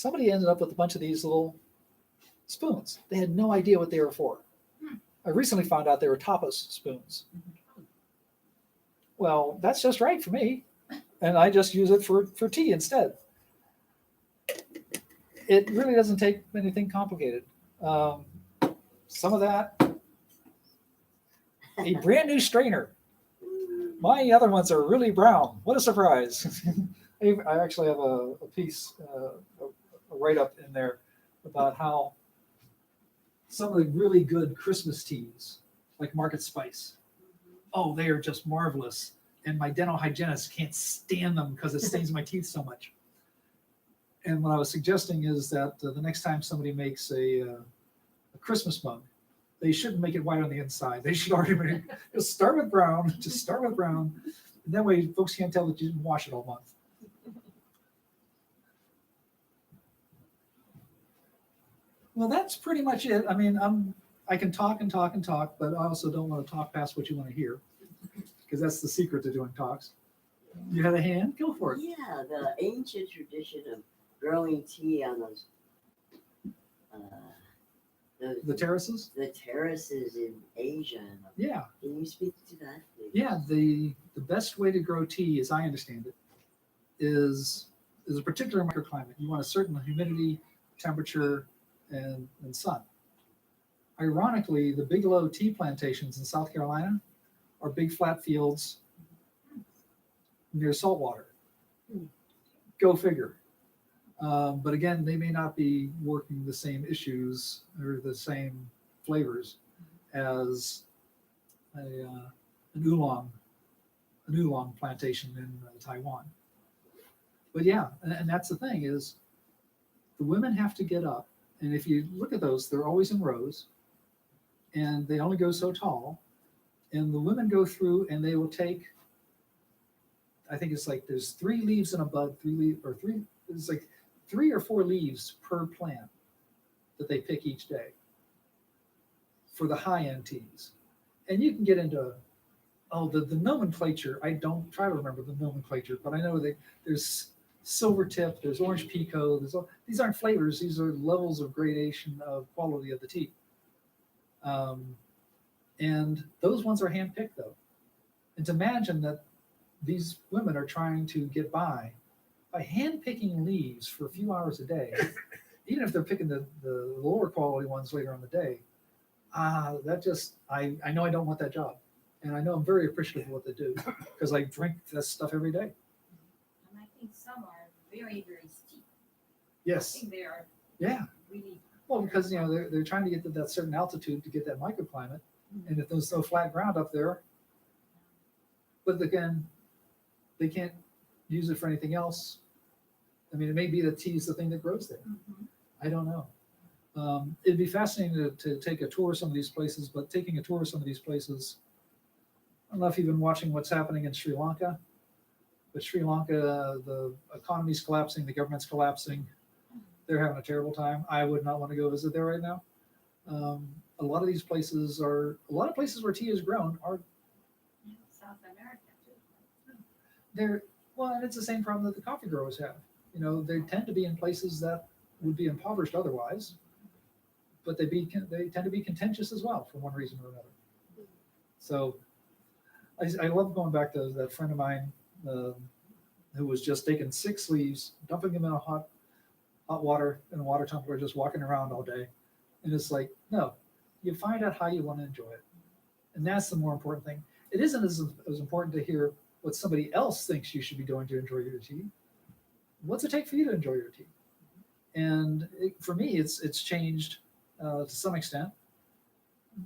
ended up with a bunch of these little spoons. They had no idea what they were for. I recently found out they were tapas spoons. Well, that's just right for me. And I just use it for tea instead. It really doesn't take anything complicated. Some of that, a brand new strainer. My other ones are really brown. What a surprise. I actually have a piece, a write-up in there about how some of the really good Christmas teas, like Market Spice, oh, they are just marvelous. And my dental hygienist can't stand them because it stains my teeth so much. And what I was suggesting is that the next time somebody makes a Christmas mug, they shouldn't make it white on the inside. They should already just start with brown. Just start with brown. And that way folks can't tell that you didn't wash it all month. Well, that's pretty much it. I mean, I can talk and talk and talk, but I also don't want to talk past what you want to hear, because that's the secret to doing talks. You had a hand? Go for it. Yeah, the ancient tradition of growing tea on those The terraces? the terraces in Asia. Yeah. Can you speak to that, please? Yeah, the best way to grow tea, as I understand it, is a particular microclimate. You want a certain humidity, temperature, and sun. Ironically, the Bigelow tea plantations in South Carolina are big flat fields near saltwater. Go figure. But again, they may not be working the same issues or the same flavors as an oolong plantation in Taiwan. But yeah, and that's the thing is the women have to get up. And if you look at those, they're always in rows and they only go so tall. And the women go through and they will take, I think it's like there's 3 leaves in a bud, it's like 3 or 4 leaves per plant that they pick each day for the high-end teas. And you can get into, the nomenclature. I don't try to remember the nomenclature, but I know there's silver tip, there's orange pico, these aren't flavors, these are levels of gradation of quality of the tea. And those ones are hand-picked though. And to imagine that these women are trying to get by hand-picking leaves for a few hours a day, even if they're picking the lower quality ones later on the day, I know I don't want that job. And I know I'm very appreciative of what they do because I drink this stuff every day. And I think some are very, very steep. I Yes. think they are Yeah. really Well, because they're trying to get to that certain altitude to get that microclimate, and if there's no flat ground up there, but again, they can't use it for anything else. I mean, it may be that tea is the thing that grows there. I don't know. It'd be fascinating to take a tour of some of these places, but taking a tour of some of these places, I don't know if you've been watching what's happening in Sri Lanka, but Sri Lanka, the economy's collapsing, the government's collapsing. They're having a terrible time. I would not want to go visit there right now. A lot of these places a lot of places where tea is grown are South America too. and it's the same problem that the coffee growers have. They tend to be in places that would be impoverished otherwise, but they tend to be contentious as well for one reason or another. So I love going back to that friend of mine who was just taking 6 leaves, dumping them in a hot water in a water tumbler, just walking around all day. And it's like, no, you find out how you want to enjoy it. And that's the more important thing. It isn't as important to hear what somebody else thinks you should be doing to enjoy your tea. What's it take for you to enjoy your tea? And for me, it's changed to some extent.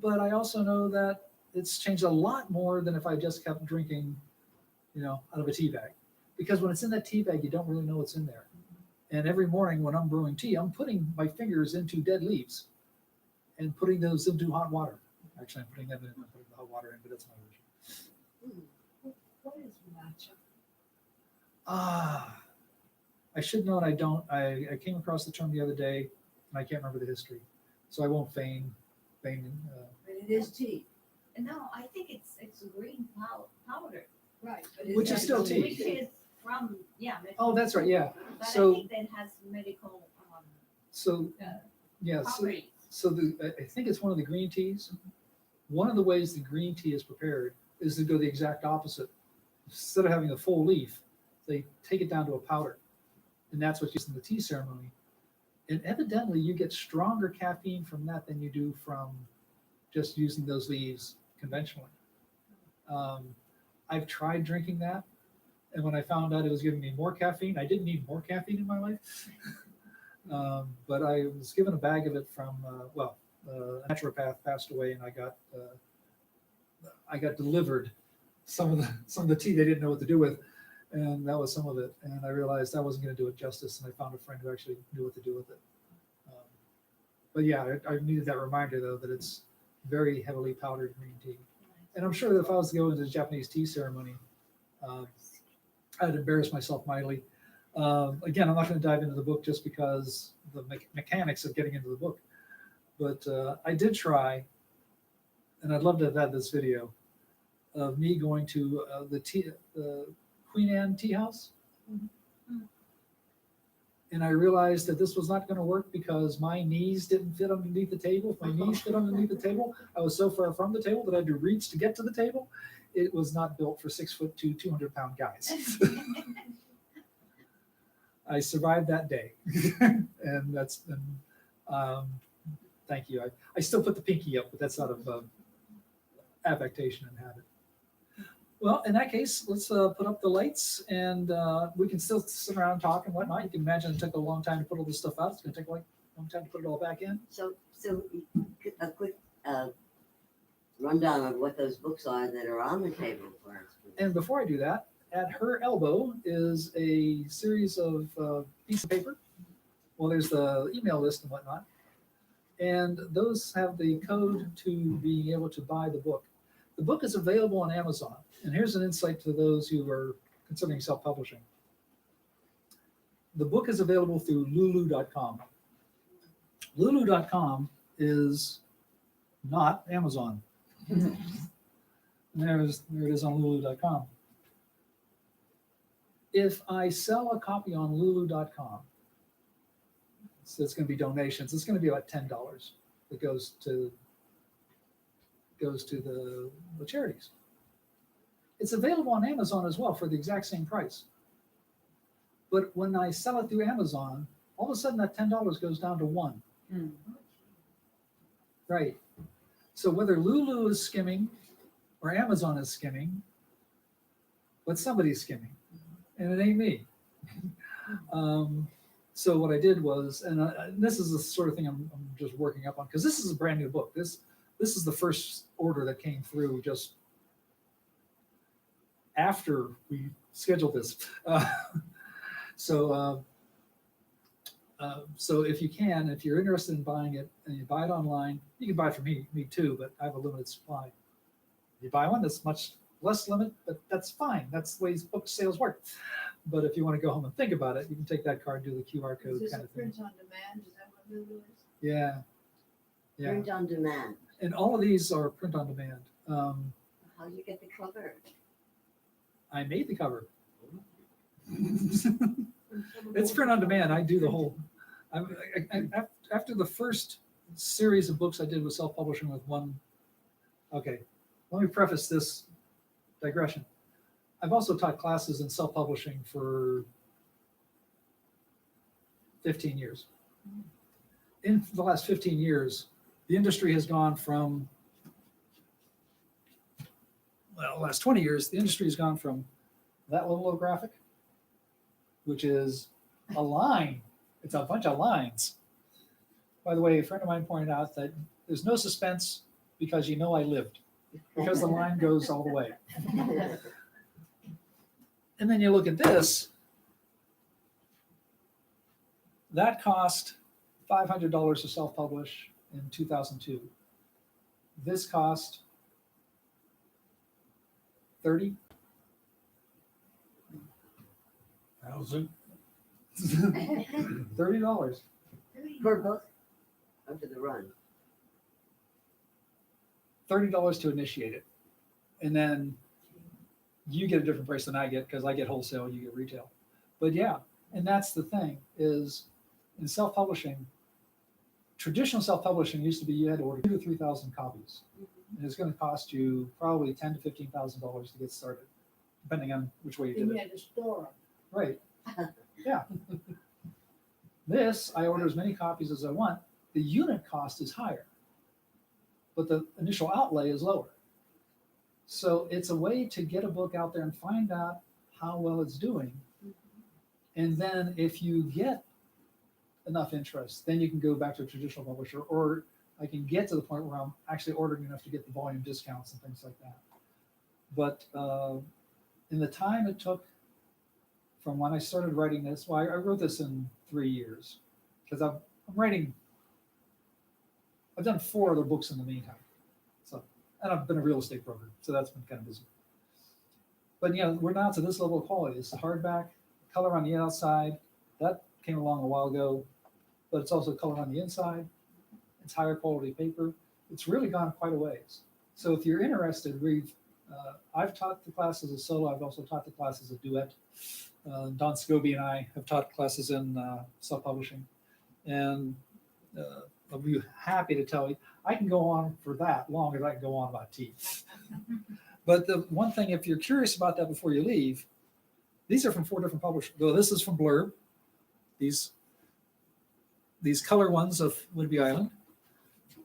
But I also know that it's changed a lot more than if I just kept drinking, out of a tea bag. Because when it's in that tea bag, you don't really know what's in there. And every morning when I'm brewing tea, I'm putting my fingers into dead leaves and putting those into hot water. Actually, I'm putting them in the hot water in, but that's my version. What is matcha? I should know, and I don't. I came across the term the other day, and I can't remember the history, so I won't feign. But it is tea. No, I think it's green powder. Right. Which is still tea. Which is from, Oh, that's right. Yeah. But So- I think that has medical So uh, yeah. properties. So I think it's one of the green teas. One of the ways the green tea is prepared is to go the exact opposite. Instead of having a full leaf, they take it down to a powder, and that's what's used in the tea ceremony. And evidently, you get stronger caffeine from that than you do from just using those leaves conventionally. I've tried drinking that, and when I found out it was giving me more caffeine, I didn't need more caffeine in my life. But I was given a bag of it from a naturopath passed away, and I got delivered some of the tea they didn't know what to do with, and that was some of it. And I realized I wasn't going to do it justice, and I found a friend who actually knew what to do with it. But yeah, I needed that reminder though that it's very heavily powdered green tea. And I'm sure that if I was to go into the Japanese tea ceremony, I'd embarrass myself mightily. Again, I'm not going to dive into the book just because the mechanics of getting into the book. But I did try, and I'd love to have had this video of me going to the Queen Anne Tea House. And I realized that this was not going to work because my knees didn't fit underneath the table. If my knees fit underneath the table, I was so far from the table that I had to reach to get to the table. It was not built for 6'2", 200-pound guys. I survived that day, and thank you. I still put the pinky up, but that's out of affectation and habit. Well, in that case, let's put up the lights, and we can still sit around and talk and whatnot. You can imagine it took a long time to put all this stuff out. It's going to take a long time to put it all back in. So a quick rundown of what those books are that are on the table for us. please. And before I do that, at her elbow is a series of pieces of paper. Well, there's the email list and whatnot. And those have the code to being able to buy the book. The book is available on Amazon. And here's an insight to those who are considering self-publishing. The book is available through lulu.com. Lulu.com is not Amazon. And there it is on lulu.com. If I sell a copy on lulu.com, so it's going to be donations. It's going to be about $10 that goes to the charities. It's available on Amazon as well for the exact same price. But when I sell it through Amazon, all of a sudden that $10 goes down to $1. Right. So whether Lulu is skimming or Amazon is skimming, but somebody's skimming, and it ain't me. So what I did was, and this is the sort of thing I'm just working up on, because this is a brand new book. This is the first order that came through just after we scheduled this. So if you can, if you're interested in buying it and you buy it online, you can buy it from me too, but I have a limited supply. You buy one that's much less limit, but that's fine. That's the way book sales work. But if you want to go home and think about it, you can take that card, do the QR Is code this kind a of thing. print on demand? Is that what Lulu is? Yeah. Yeah. Print on demand. And all of these are print on demand. How do you get the cover? I made the cover. It's print on demand. I do the whole. After the first series of books I did with self-publishing with one. Okay, let me preface this digression. I've also taught classes in self-publishing for 15 years. In the last 15 years, the industry has gone from, well, the last 20 years, the industry has gone from that little graphic, which is a line. It's a bunch of lines. By the way, a friend of mine pointed out that there's no suspense because you know I lived, because the line goes all the way. And then you look at this, that cost $500 to self-publish in 2002. This cost 30. 1,000. $30. Per book? Under the run. $30 to initiate it. And then you get a different price than I get because I get wholesale, you get retail. But yeah, and that's the thing is in self-publishing, traditional self-publishing used to be you had to order 2,000 to 3,000 copies. And it's going to cost you probably $10,000 to $15,000 to get started, depending on which way you Then did you it. had to store them. Right. Yeah. This, I order as many copies as I want. The unit cost is higher, but the initial outlay is lower. So it's a way to get a book out there and find out how well it's doing. And then if you get enough interest, then you can go back to a traditional publisher, or I can get to the point where I'm actually ordering enough to get the volume discounts and things like that. But in the time it took from when I started writing this, well, I wrote this in 3 years because I'm writing, I've done 4 other books in the meantime. So, and I've been a real estate broker, so that's been kind of busy. But yeah, we're now to this level of quality. It's the hardback, color on the outside. That came along a while ago, but it's also color on the inside. It's higher quality paper. It's really gone quite a ways. So if you're interested, I've taught the class as a solo. I've also taught the class as a duet. Don Scobie and I have taught classes in self-publishing, and I'll be happy to tell you, I can go on for that long as I can go on about tea. But the one thing, if you're curious about that before you leave, these are from 4 different publishers. Though this is from Blurb. These color ones of Whidbey Island.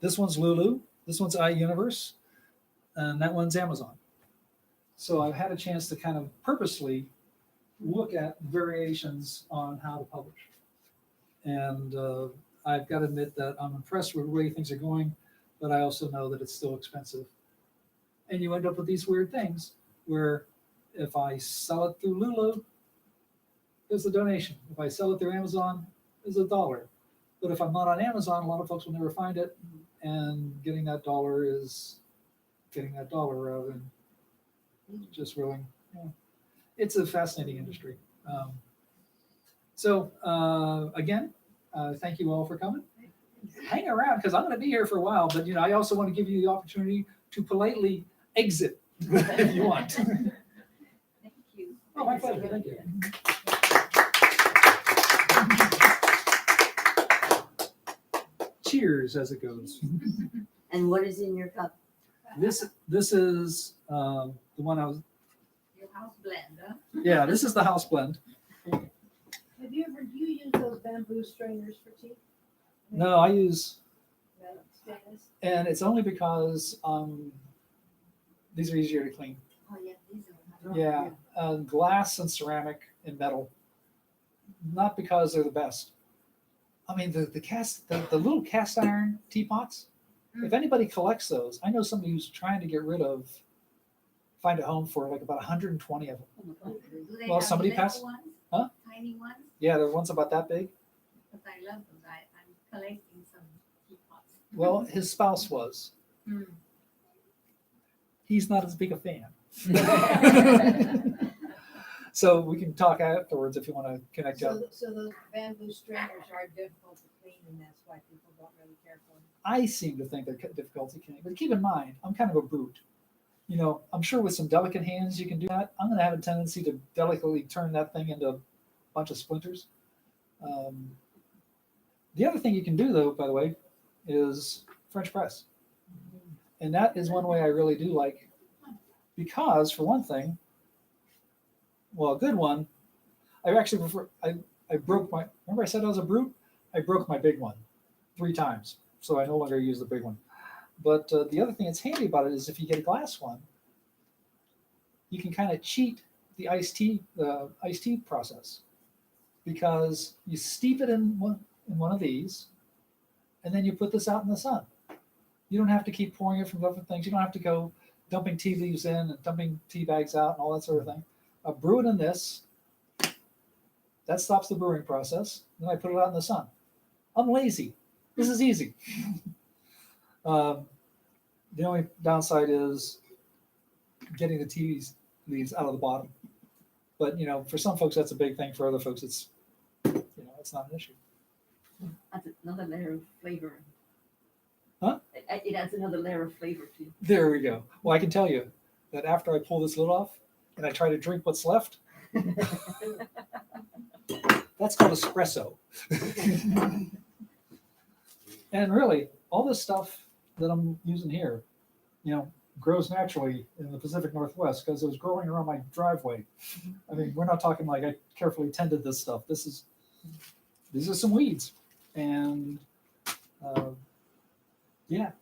This one's Lulu. This one's iUniverse. And that one's Amazon. So I've had a chance to kind of purposely look at variations on how to publish. And I've got to admit that I'm impressed with the way things are going, but I also know that it's still expensive. And you end up with these weird things where if I sell it through Lulu, there's a donation. If I sell it through Amazon, there's $1. But if I'm not on Amazon, a lot of folks will never find it. And getting that dollar is getting that dollar rather than just willing. Yeah. It's a fascinating industry. Again, thank you all for coming. Hang around because I'm going to be here for a while, but I also want to give you the opportunity to politely exit if you want. Thank you. Oh, my pleasure. Thank you. Cheers as it goes. And what is in your cup? This is the one I was. Your house blender. Yeah, this is the house blend. Have you used those bamboo strainers for tea? No, I use, No, stainless? and it's only because these are easier to clean. Oh, yeah, these are. Yeah, glass and ceramic and metal. Not because they're the best, I mean, the little cast iron teapots. If anybody collects those, I know somebody who's trying to find a home for like about 120 of them. Do they Well, have somebody little passed- ones? Huh? Tiny ones? Yeah, the ones about that big. Because I love those. I'm collecting some teapots. Well, his spouse was. Mm. He's not as big a fan. So we can talk afterwards if you want to connect up. So those bamboo stringers are difficult to clean, and that's why people don't really care for them. I seem to think they're difficulty cleaning, but keep in mind, I'm kind of a brute. You know, I'm sure with some delicate hands you can do that. I'm going to have a tendency to delicately turn that thing into a bunch of splinters. The other thing you can do, though, by the way, is French press. And that is one way I really do like, because for one thing, well, a good one, I actually prefer, I broke my, remember I said I was a brute? I broke my big one 3 times, so I no longer use the big one. But the other thing that's handy about it is if you get a glass one, you can kind of cheat the iced tea process, because you steep it in one of these, and then you put this out in the sun. You don't have to keep pouring it from different things. You don't have to go dumping tea leaves in and dumping tea bags out and all that sort of thing. Brew it in this. That stops the brewing process. Then I put it out in the sun. I'm lazy. This is easy. The only downside is getting the tea leaves out of the bottom. But you know, for some folks that's a big thing. For other folks, it's it's not an issue. Adds another layer of flavor. Huh? It adds another layer of flavor too. There we go. Well, I can tell you that after I pull this lid off and I try to drink what's left, that's called espresso. And really, all this stuff that I'm using here, grows naturally in the Pacific Northwest because it was growing around my driveway. I mean, we're not talking like I carefully tended this stuff. These are some weeds, and yeah.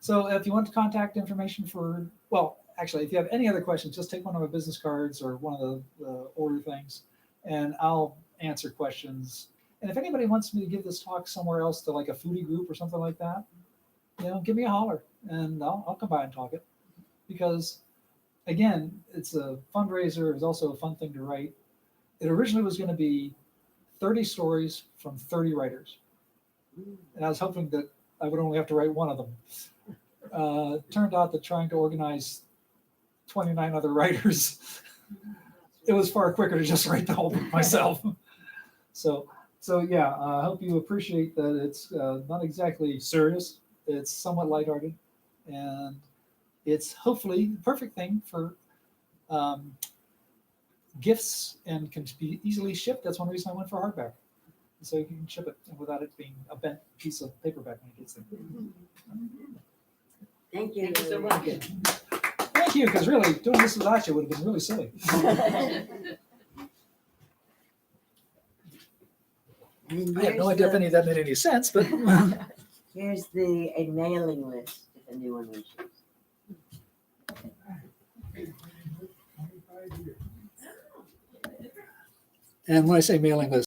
So if you want contact information actually, if you have any other questions, just take one of my business cards or one of the order things, and I'll answer questions. And if anybody wants me to give this talk somewhere else to like a foodie group or something like that, give me a holler and I'll come by and talk it. Because again, it's a fundraiser. It's also a fun thing to write. It originally was going to be 30 stories from 30 writers. And I was hoping that I would only have to write one of them. Turned out that trying to organize 29 other writers, it was far quicker to just write the whole book myself. So yeah, I hope you appreciate that it's not exactly serious. It's somewhat lighthearted, and it's hopefully the perfect thing for gifts and can be easily shipped. That's one reason I went for hardback. So you can ship it without it being a bent piece of paperback when it gets there. Thank you. Thank you so much. Thank you, because really, doing this without you would have been really silly. And I have no idea if any of that made any sense, but Here's a mailing list if anyone wishes. and when I say mailing list,